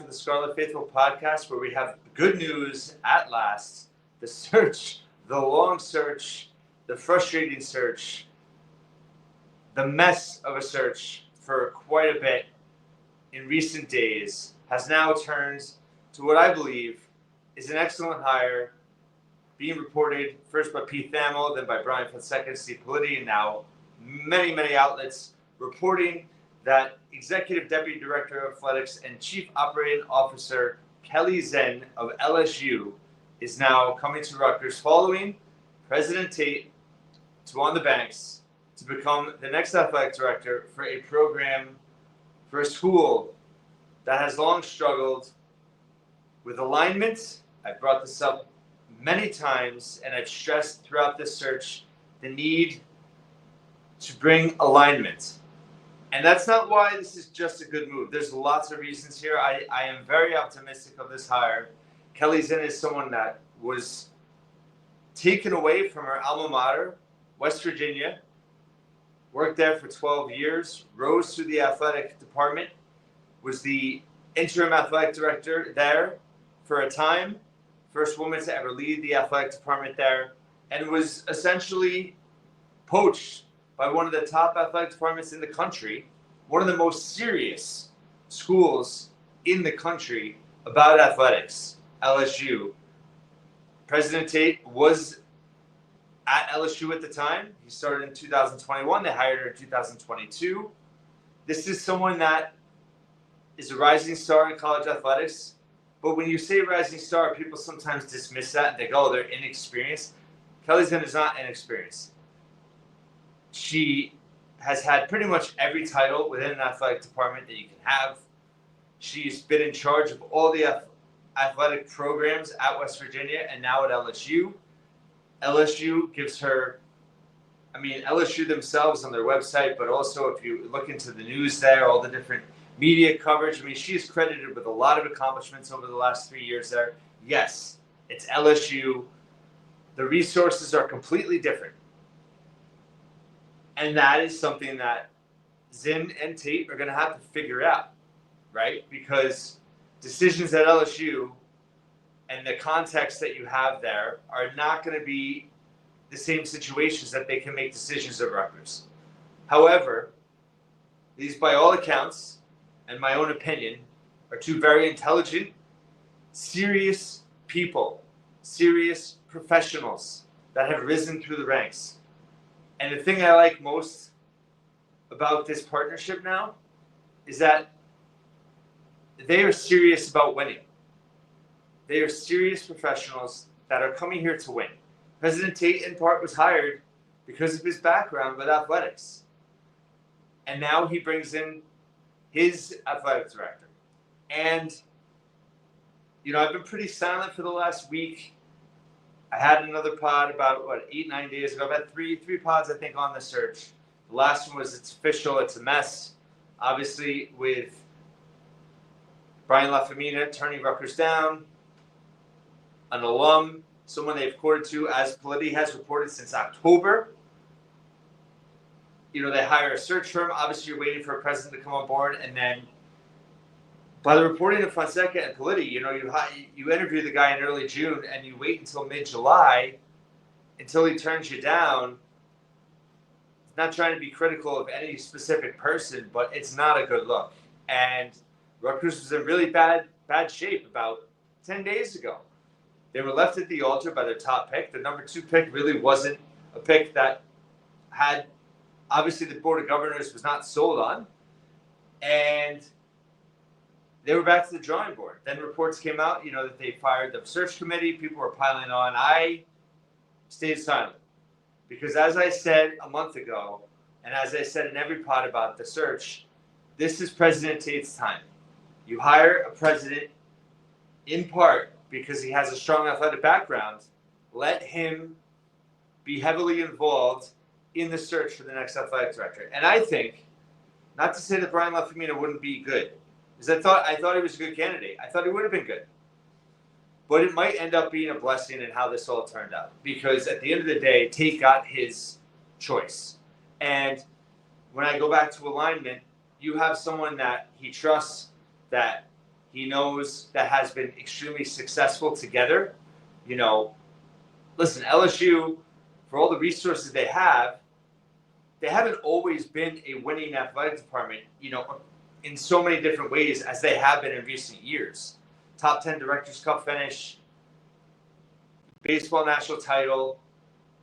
the Scarlet Faithful podcast, where we have good news at last. The search, the long search, the frustrating search, the mess of a search for quite a bit in recent days has now turned to what I believe is an excellent hire, being reported first by Pete Thamel, then by Brian Fonseca, Steve Politi, and now many outlets reporting that Executive Deputy Director of Athletics and Chief Operating Officer Keli Zinn of LSU is now coming to Rutgers following President Tate to on the banks to become the next athletic director for a program, for a school that has long struggled with alignment. I've brought this up many times, and I've stressed throughout this search the need to bring alignment. And that's not why this is just a good move. There's lots of reasons here. I am very optimistic of this hire. Keli Zinn is someone that was taken away from her alma mater, West Virginia, worked there for 12 years, rose through the athletic department, was the interim athletic director there for a time, first woman to ever lead the athletic department there, and was essentially poached by one of the top athletic departments in the country, one of the most serious schools in the country about athletics, LSU. President Tate was at LSU at the time. He started in 2021. They hired her in 2022. This is someone that is a rising star in college athletics. But when you say rising star, people sometimes dismiss that and they go, oh, they're inexperienced. Keli Zinn is not inexperienced. She has had pretty much every title within an athletic department that you can have. She's been in charge of all the athletic programs at West Virginia and now at LSU. LSU gives her, LSU themselves on their website, but also if you look into the news there, all the different media coverage. She's credited with a lot of accomplishments over the last 3 years there. Yes, it's LSU. The resources are completely different. And that is something that Zinn and Tate are going to have to figure out, right? Because decisions at LSU and the context that you have there are not going to be the same situations that they can make decisions at Rutgers. However, these, by all accounts, and my own opinion, are two very intelligent, serious people, serious professionals that have risen through the ranks. And the thing I like most about this partnership now is that they are serious about winning. They are serious professionals that are coming here to win. President Tate, in part, was hired because of his background with athletics. And now he brings in his athletic director. And, I've been pretty silent for the last week. I had another pod about, 8-9 days ago. I've had three pods, I think, on the search. The last one was it's official, it's a mess. Obviously, with Brian LaFemina turning Rutgers down, an alum, someone they've courted to, as Politi has reported since October. They hire a search firm. Obviously, you're waiting for a president to come on board. And then by the reporting of Fonseca and Politi, you interview the guy in early June and you wait until mid-July until he turns you down. Not trying to be critical of any specific person, but it's not a good look. And Rutgers was in really bad shape about 10 days ago. They were left at the altar by their top pick. The number 2 pick really wasn't a pick that had, obviously, the Board of Governors was not sold on. And they were back to the drawing board. Then reports came out, that they fired the search committee. People were piling on. I stayed silent because, as I said a month ago, and as I said in every pod about the search, this is President Tate's time. You hire a president in part because he has a strong athletic background. Let him be heavily involved in the search for the next athletic director. And I think, not to say that Brian LaFemina wouldn't be good, because I thought he was a good candidate. I thought he would have been good. But it might end up being a blessing in how this all turned out. Because at the end of the day, Tate got his choice. And when I go back to alignment, you have someone that he trusts, that he knows that has been extremely successful together. You know, listen, LSU, for all the resources they haven't always been a winning athletic department, you know, in so many different ways as they have been in recent years. Top 10 Directors Cup finish, baseball national title.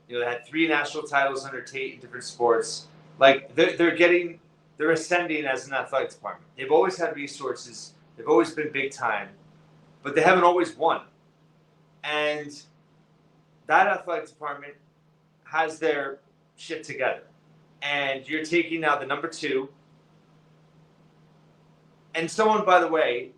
You know, they had 3 national titles under Tate in different sports. Like, they're ascending as an athletic department. They've always had resources. They've always been big time, but they haven't always won. And that athletic department has their shit together. And you're taking now the number 2. And someone, by the way,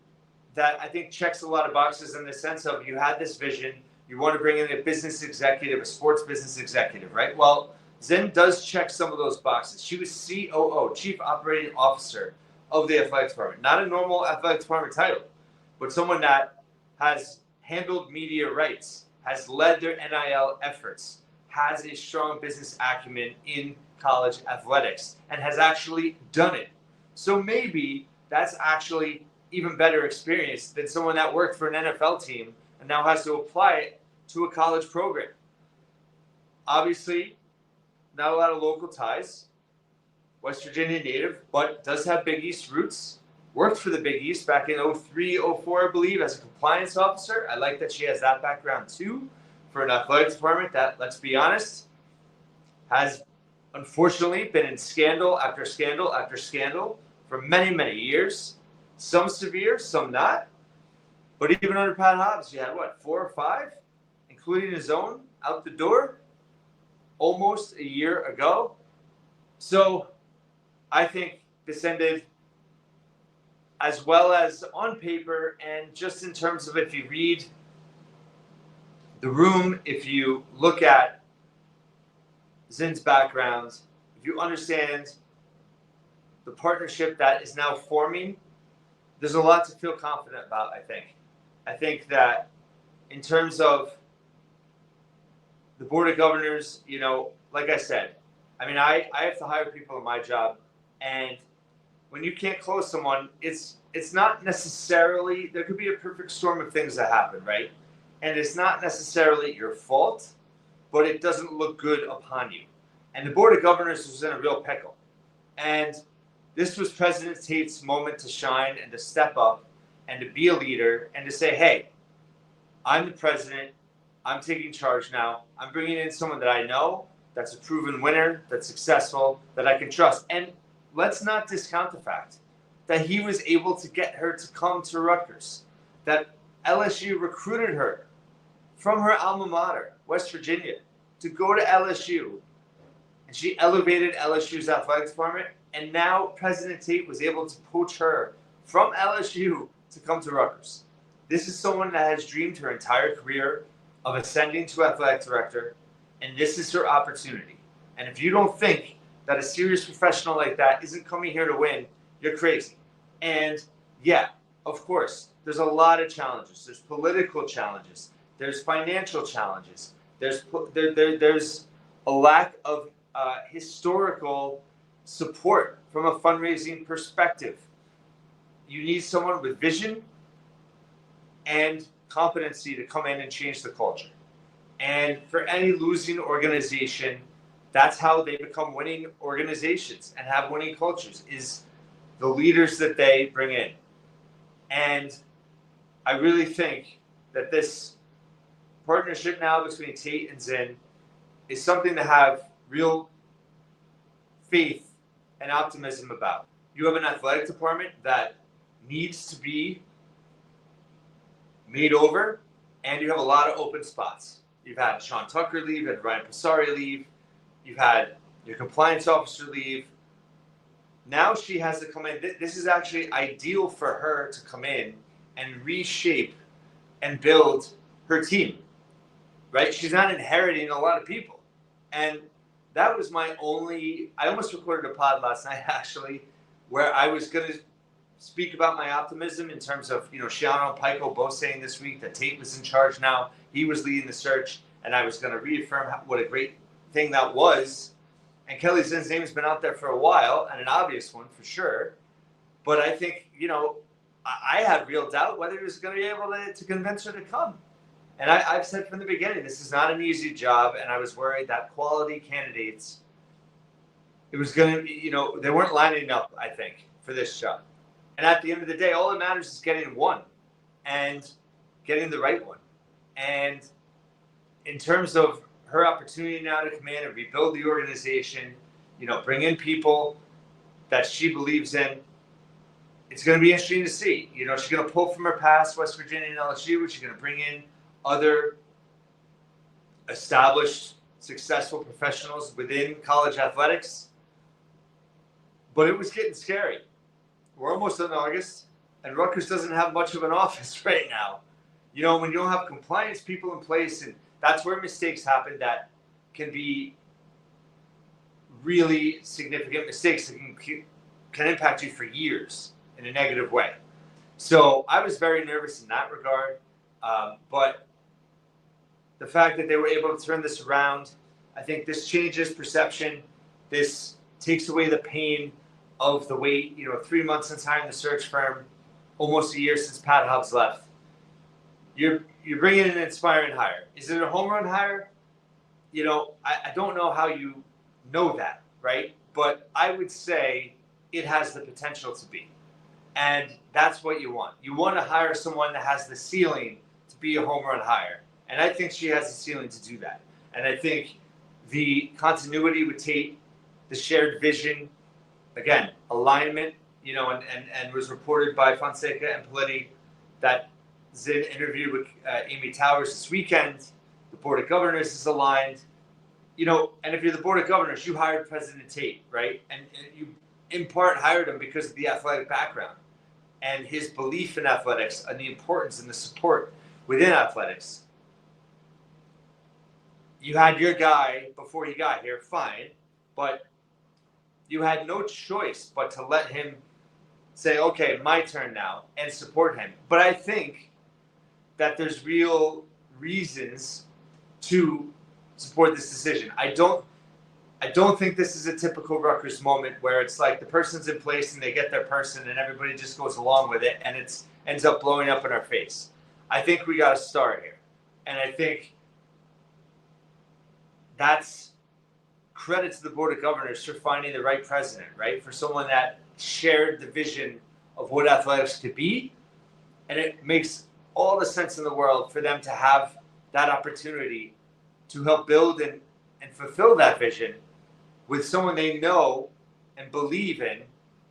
that I think checks a lot of boxes in the sense of you had this vision, you want to bring in a business executive, a sports business executive, right? Well, Zinn does check some of those boxes. She was COO, Chief Operating Officer of the athletic department. Not a normal athletic department title, but someone that has handled media rights, has led their NIL efforts, has a strong business acumen in college athletics, and has actually done it. So maybe that's actually even better experience than someone that worked for an NFL team and now has to apply it to a college program. Obviously, not a lot of local ties. West Virginia native, but does have Big East roots. Worked for the Big East back in 03, 04, I believe, as a compliance officer. I like that she has that background too for an athletics department that, let's be honest, has unfortunately been in scandal after scandal after scandal for many, many years. Some severe, some not. But even under Pat Hobbs, you had, 4 or 5, including his own, out the door almost a year ago. So I think this ended as well as on paper, and just in terms of if you read the room, if you look at Zinn's background, if you understand the partnership that is now forming, there's a lot to feel confident about, I think. I think that in terms of the Board of Governors, you know, like I said, I mean, I have to hire people in my job, and when you can't close someone, it's not necessarily, there could be a perfect storm of things that happen, right? And it's not necessarily your fault, but it doesn't look good upon you. And the Board of Governors was in a real pickle. And this was President Tate's moment to shine and to step up and to be a leader and to say, hey, I'm the president. I'm taking charge now. I'm bringing in someone that I know, that's a proven winner, that's successful, that I can trust. And let's not discount the fact that he was able to get her to come to Rutgers, that LSU recruited her from her alma mater, West Virginia, to go to LSU. And she elevated LSU's athletic department. And now President Tate was able to poach her from LSU to come to Rutgers. This is someone that has dreamed her entire career of ascending to athletic director, and this is her opportunity. And if you don't think that a serious professional like that isn't coming here to win, you're crazy. And yeah, of course, there's a lot of challenges. There's political challenges. There's financial challenges. There's a lack of historical support from a fundraising perspective. You need someone with vision and competency to come in and change the culture. And for any losing organization, that's how they become winning organizations and have winning cultures, is the leaders that they bring in. And I really think that this partnership now between Tate and Zinn is something to have real faith and optimism about. You have an athletic department that needs to be made over, and you have a lot of open spots. You've had Sean Tucker leave, and Ryan Passari leave. You've had your compliance officer leave. Now she has to come in. This is actually ideal for her to come in and reshape and build her team, right? She's not inheriting a lot of people. And that was my only, I almost recorded a pod last night, actually, where I was going to speak about my optimism in terms of, Shiano and Pico both saying this week that Tate was in charge now. He was leading the search, and I was going to reaffirm what a great thing that was. And Keli Zinn's name has been out there for a while, and an obvious one for sure. But I think, I had real doubt whether he was going to be able to convince her to come. And I've said from the beginning, this is not an easy job, and I was worried that quality candidates, it was going to be, they weren't lining up, I think, for this job. And at the end of the day, all that matters is getting one and getting the right one. And in terms of her opportunity now to come in and rebuild the organization, bring in people that she believes in, it's going to be interesting to see. She's going to pull from her past, West Virginia and LSU. She's going to bring in other established, successful professionals within college athletics. But it was getting scary. We're almost in August, and Rutgers doesn't have much of an office right now. When you don't have compliance people in place, and that's where mistakes happen that can be really significant mistakes that can impact you for years in a negative way. So I was very nervous in that regard. But the fact that they were able to turn this around, I think this changes perception. This takes away the pain of the wait, 3 months since hiring the search firm, almost a year since Pat Hobbs left. You're bringing in an inspiring hire. Is it a home run hire? I don't know how you know that, right? But I would say it has the potential to be. And that's what you want. You want to hire someone that has the ceiling to be a home run hire. And I think she has the ceiling to do that. And I think the continuity with Tate, the shared vision, again, alignment, and was reported by Fonseca and Paletti that Zinn interviewed with Amy Towers this weekend. The Board of Governors is aligned. And if you're the Board of Governors, you hired President Tate, right? And you in part hired him because of the athletic background and his belief in athletics and the importance and the support within athletics. You had your guy before he got here, fine, but you had no choice but to let him say, okay, my turn now, and support him. But I think that there's real reasons to support this decision. I don't think this is a typical Rutgers moment where it's like the person's in place and they get their person and everybody just goes along with it and it ends up blowing up in our face. I think we got to start here. And I think that's credit to the Board of Governors for finding the right president, right? For someone that shared the vision of what athletics could be. And it makes all the sense in the world for them to have that opportunity to help build and fulfill that vision with someone they know and believe in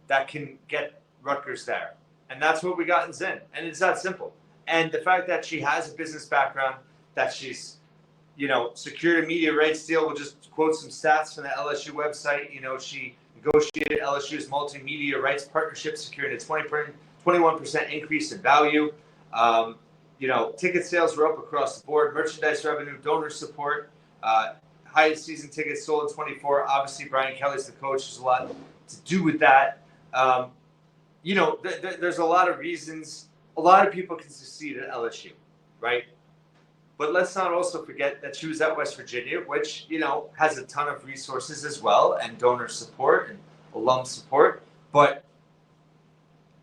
that can get Rutgers there. And that's what we got in Zinn. And it's that simple. And the fact that she has a business background, that she's, secured a media rights deal. We'll just quote some stats from the LSU website. She negotiated LSU's multimedia rights partnership, securing a 21% increase in value. Ticket sales were up across the board. Merchandise revenue, donor support, highest season tickets sold in 24. Obviously, Brian Kelly's the coach. There's a lot to do with that. There's a lot of reasons. A lot of people can succeed at LSU, right? But let's not also forget that she was at West Virginia, which, has a ton of resources as well, and donor support and alum support. But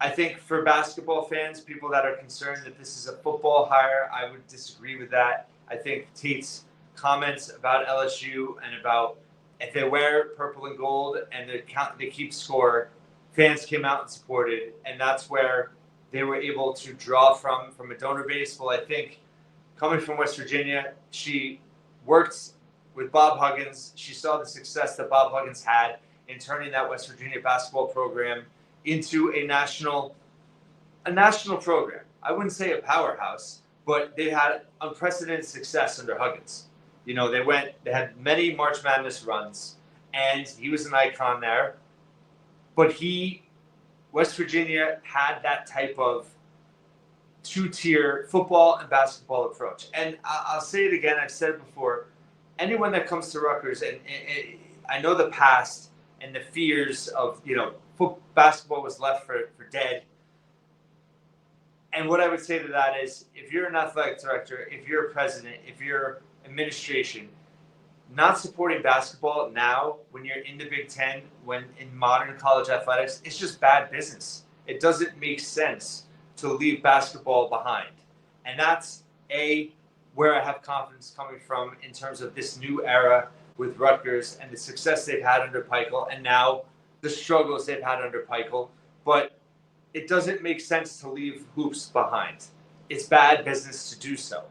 I think for basketball fans, people that are concerned that this is a football hire, I would disagree with that. I think Tate's comments about LSU and about if they wear purple and gold and they keep score, fans came out and supported, and that's where they were able to draw from a donor base. Well, I think coming from West Virginia, she worked with Bob Huggins. She saw the success that Bob Huggins had in turning that West Virginia basketball program into a national program. I wouldn't say a powerhouse, but they had unprecedented success under Huggins. They had many March Madness runs, and he was an icon there. But West Virginia had that type of two-tier football and basketball approach. And I'll say it again, I've said it before, anyone that comes to Rutgers, and I know the past and the fears of, basketball was left for dead. And what I would say to that is, if you're an athletic director, if you're a president, if you're administration, not supporting basketball now when you're in the Big Ten, when in modern college athletics, it's just bad business. It doesn't make sense to leave basketball behind. And that's where I have confidence coming from in terms of this new era with Rutgers and the success they've had under Peichel, and now the struggles they've had under Peichel. But it doesn't make sense to leave hoops behind. It's bad business to do so.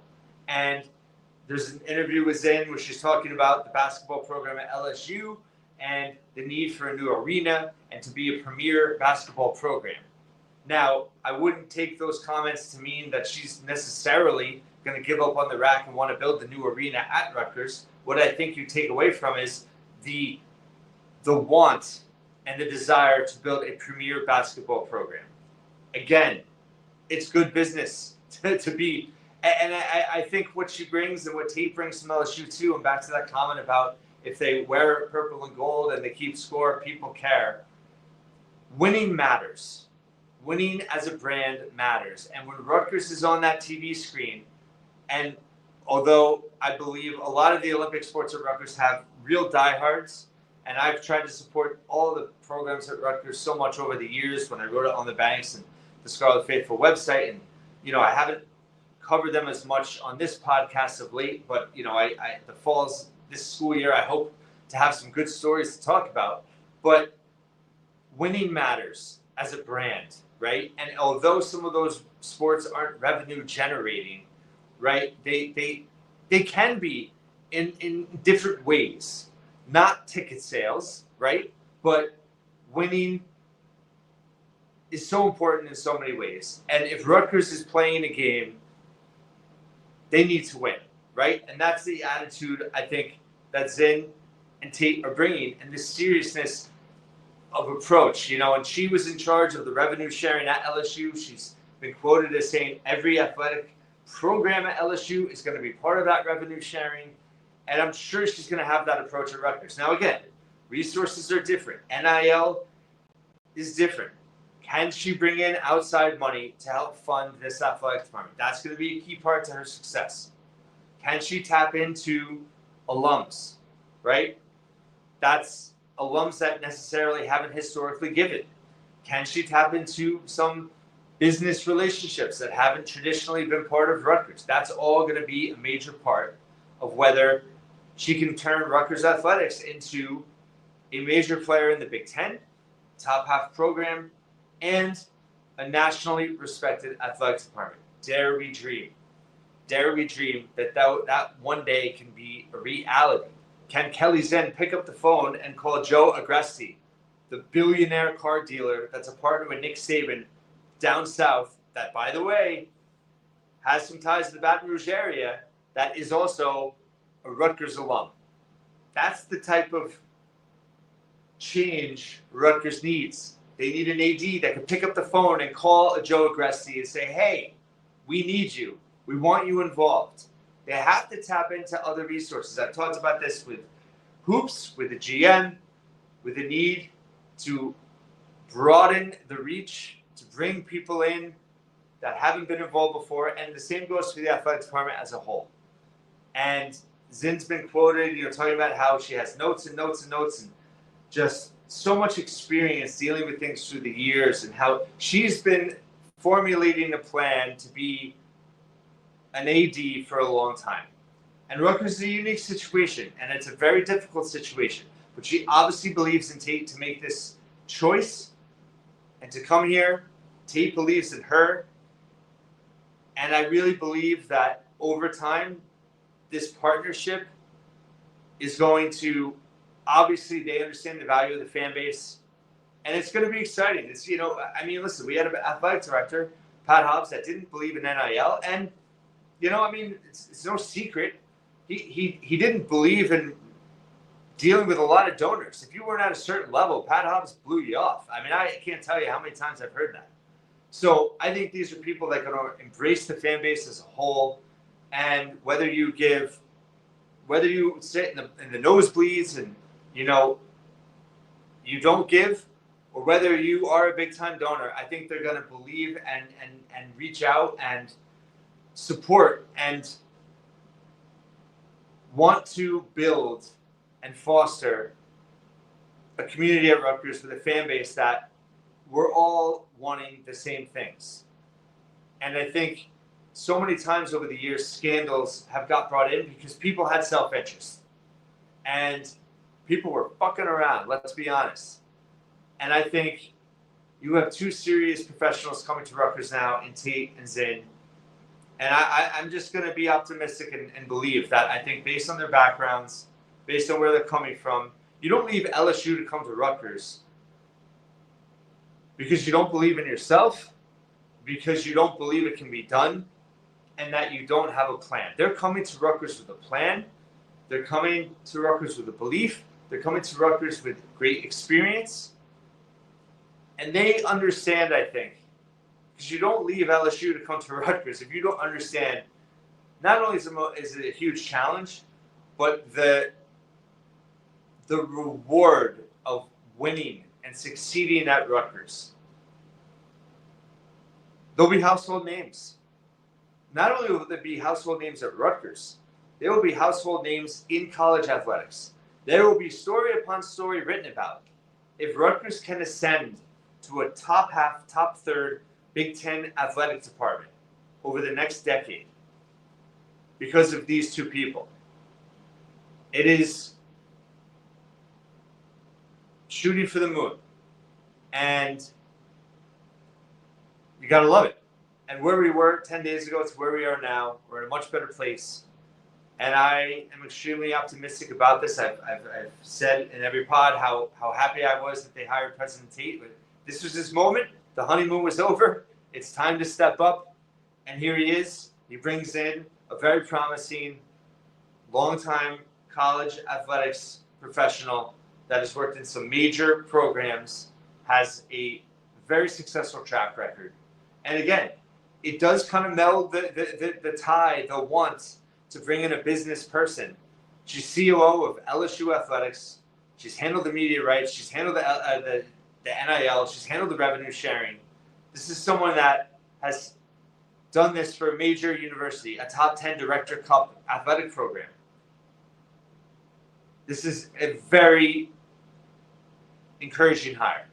And there's an interview with Zinn where she's talking about the basketball program at LSU and the need for a new arena and to be a premier basketball program. Now, I wouldn't take those comments to mean that she's necessarily going to give up on the rack and want to build the new arena at Rutgers. What I think you take away from is the want and the desire to build a premier basketball program. Again, it's good business to be. And I think what she brings and what Tate brings from LSU too, and back to that comment about if they wear purple and gold and they keep score, people care. Winning matters. Winning as a brand matters. And when Rutgers is on that TV screen, and although I believe a lot of the Olympic sports at Rutgers have real diehards, and I've tried to support all the programs at Rutgers so much over the years when I wrote it on the Banks and the Scarlet Faithful website, and I haven't covered them as much on this podcast of late, but the falls this school year, I hope to have some good stories to talk about. But winning matters as a brand, right? And although some of those sports aren't revenue generating, right, they can be in different ways. Not ticket sales, right? But winning is so important in so many ways. And if Rutgers is playing a game, they need to win, right? And that's the attitude I think that Zinn and Tate are bringing, and the seriousness of approach. And she was in charge of the revenue sharing at LSU. She's been quoted as saying every athletic program at LSU is going to be part of that revenue sharing. And I'm sure she's going to have that approach at Rutgers. Now, again, resources are different. NIL is different. Can she bring in outside money to help fund this athletic department? That's going to be a key part to her success. Can she tap into alums, right? That's alums that necessarily haven't historically given. Can she tap into some business relationships that haven't traditionally been part of Rutgers? That's all going to be a major part of whether she can turn Rutgers Athletics into a major player in the Big Ten, top half program, and a nationally respected athletic department. Dare we dream? Dare we dream that one day can be a reality? Can Keli Zinn pick up the phone and call Joe Agresti, the billionaire car dealer that's a partner with Nick Saban down south, that, by the way, has some ties to the Baton Rouge area, that is also a Rutgers alum? That's the type of change Rutgers needs. They need an AD that can pick up the phone and call a Joe Agresti and say, hey, we need you. We want you involved. They have to tap into other resources. I've talked about this with hoops, with the GM, with the need to broaden the reach, to bring people in that haven't been involved before. And the same goes for the athletic department as a whole. And Zinn's been quoted, talking about how she has notes and notes and notes and just so much experience dealing with things through the years, and how she's been formulating a plan to be an AD for a long time. And Rutgers is a unique situation, and it's a very difficult situation. But she obviously believes in Tate to make this choice and to come here. Tate believes in her. And I really believe that over time, this partnership is going to, obviously, they understand the value of the fan base, and it's going to be exciting. It's, listen, we had an athletic director, Pat Hobbs, that didn't believe in NIL, and, it's no secret. He didn't believe in dealing with a lot of donors. If you weren't at a certain level, Pat Hobbs blew you off. I can't tell you how many times I've heard that. So I think these are people that are going to embrace the fan base as a whole, and whether you sit in the nosebleeds and you don't give, or whether you are a big-time donor, I think they're going to believe and reach out and support and want to build and foster a community at Rutgers with a fan base that we're all wanting the same things. And I think so many times over the years, scandals have got brought in because people had self-interest. And people were fucking around, let's be honest. And I think you have two serious professionals coming to Rutgers now in Tate and Zinn. And I'm just going to be optimistic and believe that I think based on their backgrounds, based on where they're coming from, you don't leave LSU to come to Rutgers because you don't believe in yourself, because you don't believe it can be done, and that you don't have a plan. They're coming to Rutgers with a plan. They're coming to Rutgers with a belief. They're coming to Rutgers with great experience. And they understand, I think, because you don't leave LSU to come to Rutgers if you don't understand, not only is it a huge challenge, but the reward of winning and succeeding at Rutgers. There'll be household names. Not only will there be household names at Rutgers, there will be household names in college athletics. There will be story upon story written about if Rutgers can ascend to a top half, top third Big Ten athletic department over the next decade because of these two people. It is shooting for the moon. And you got to love it. And where we were 10 days ago to where we are now, we're in a much better place. And I am extremely optimistic about this. I've said in every pod how happy I was that they hired President Tate. But this was his moment. The honeymoon was over. It's time to step up. And here he is. He brings in a very promising, long-time college athletics professional that has worked in some major programs, has a very successful track record. And again, it does kind of meld the tie, the want to bring in a business person. She's COO of LSU Athletics. She's handled the media rights. She's handled the NIL. She's handled the revenue sharing. This is someone that has done this for a major university, a top 10 Director Cup athletic program. This is a very encouraging hire.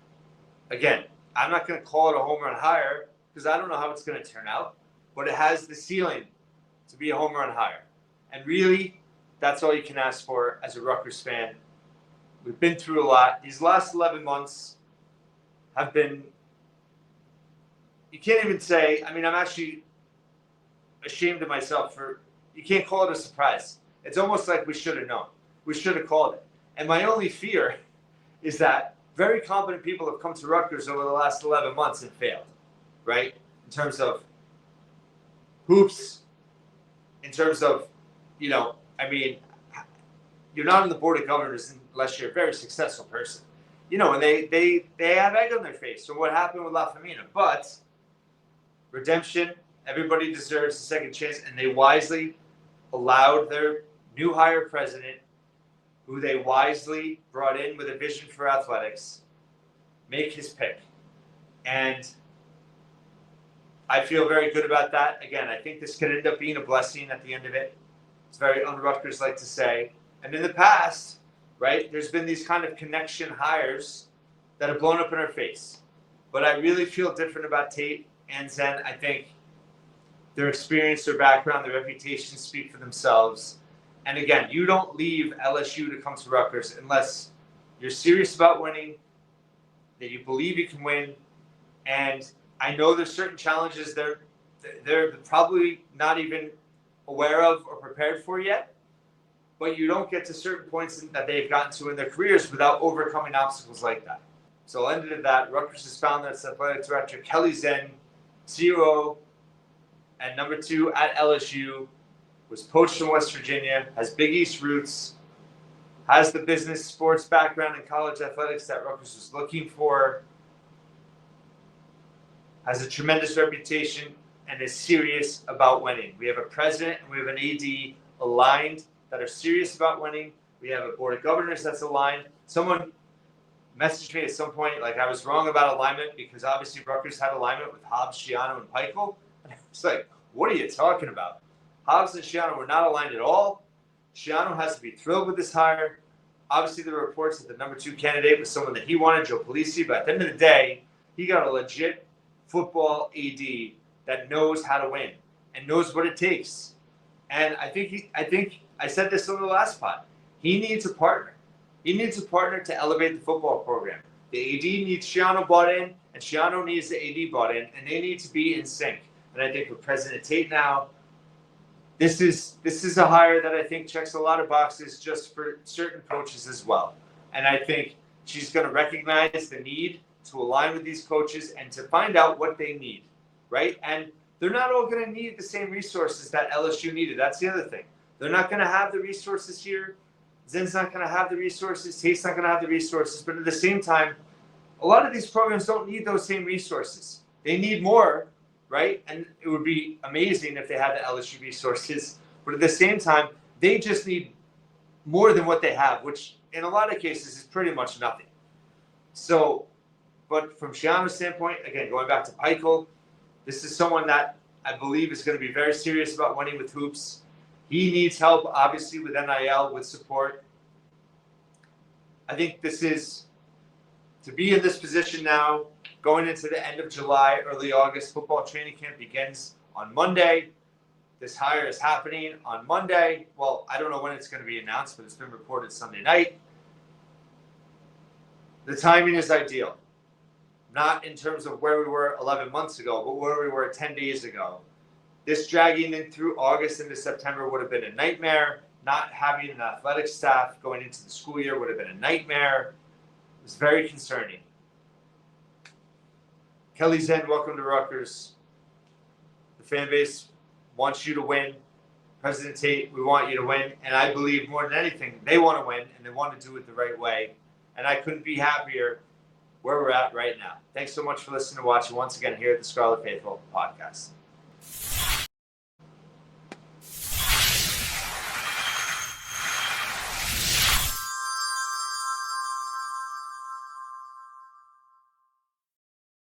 Again, I'm not going to call it a home run hire because I don't know how it's going to turn out, but it has the ceiling to be a home run hire. And really, that's all you can ask for as a Rutgers fan. We've been through a lot. These last 11 months have been, you can't even say, I mean, I'm actually ashamed of myself for, you can't call it a surprise. It's almost like we should have known. We should have called it. And my only fear is that very competent people have come to Rutgers over the last 11 months and failed, right? In terms of hoops, in terms of, you know, I mean, you're not on the board of governors unless you're a very successful person. You know, and they have egg on their face for what happened with La Femina. But redemption, everybody deserves a second chance, and they wisely allowed their new hire president, who they wisely brought in with a vision for athletics, make his pick. And I feel very good about that. Again, I think this could end up being a blessing at the end of it. It's very un-Rutgers-like to say. And in the past, right, there's been these kind of connection hires that have blown up in our face. But I really feel different about Tate and Zinn. I think their experience, their background, their reputation speak for themselves. And again, you don't leave LSU to come to Rutgers unless you're serious about winning, that you believe you can win. And I know there's certain challenges they're probably not even aware of or prepared for yet, but you don't get to certain points that they've gotten to in their careers without overcoming obstacles like that. So I'll end it at that. Rutgers has found its athletic director, Keli Zinn, COO, and number 2 at LSU, was poached from West Virginia, has Big East roots, has the business sports background in college athletics that Rutgers was looking for, has a tremendous reputation, and is serious about winning. We have a president and we have an AD aligned that are serious about winning. We have a board of governors that's aligned. Someone messaged me at some point, like I was wrong about alignment because obviously Rutgers had alignment with Hobbs, Schiano, and Peichel. And it's like, what are you talking about? Hobbs and Schiano were not aligned at all. Schiano has to be thrilled with this hire. Obviously, there were reports that the number 2 candidate was someone that he wanted, Joe Polisi, but at the end of the day, he got a legit football AD that knows how to win and knows what it takes. And I think I said this on the last pod. He needs a partner. He needs a partner to elevate the football program. The AD needs Schiano bought in, and Schiano needs the AD bought in, and they need to be in sync. And I think with President Tate now, this is a hire that I think checks a lot of boxes just for certain coaches as well. And I think she's going to recognize the need to align with these coaches and to find out what they need, right? And they're not all going to need the same resources that LSU needed. That's the other thing. They're not going to have the resources here. Zinn's not going to have the resources. Tate's not going to have the resources. But at the same time, a lot of these programs don't need those same resources. They need more, right? And it would be amazing if they had the LSU resources. But at the same time, they just need more than what they have, which in a lot of cases is pretty much nothing. So, but from Schiano's standpoint, again, going back to Pikel, this is someone that I believe is going to be very serious about winning with hoops. He needs help, obviously, with NIL, with support. I think this is, to be in this position now, going into the end of July, early August, football training camp begins on Monday. This hire is happening on Monday. Well, I don't know when it's going to be announced, but it's been reported Sunday night. The timing is ideal. Not in terms of where we were 11 months ago, but where we were 10 days ago. This dragging in through August into September would have been a nightmare. Not having an athletic staff going into the school year would have been a nightmare. It was very concerning. Keli Zinn, welcome to Rutgers. The fan base wants you to win. President Tate, we want you to win. And I believe more than anything, they want to win and they want to do it the right way. And I couldn't be happier where we're at right now. Thanks so much for listening and watching once again here at the Scarlet Faithful podcast.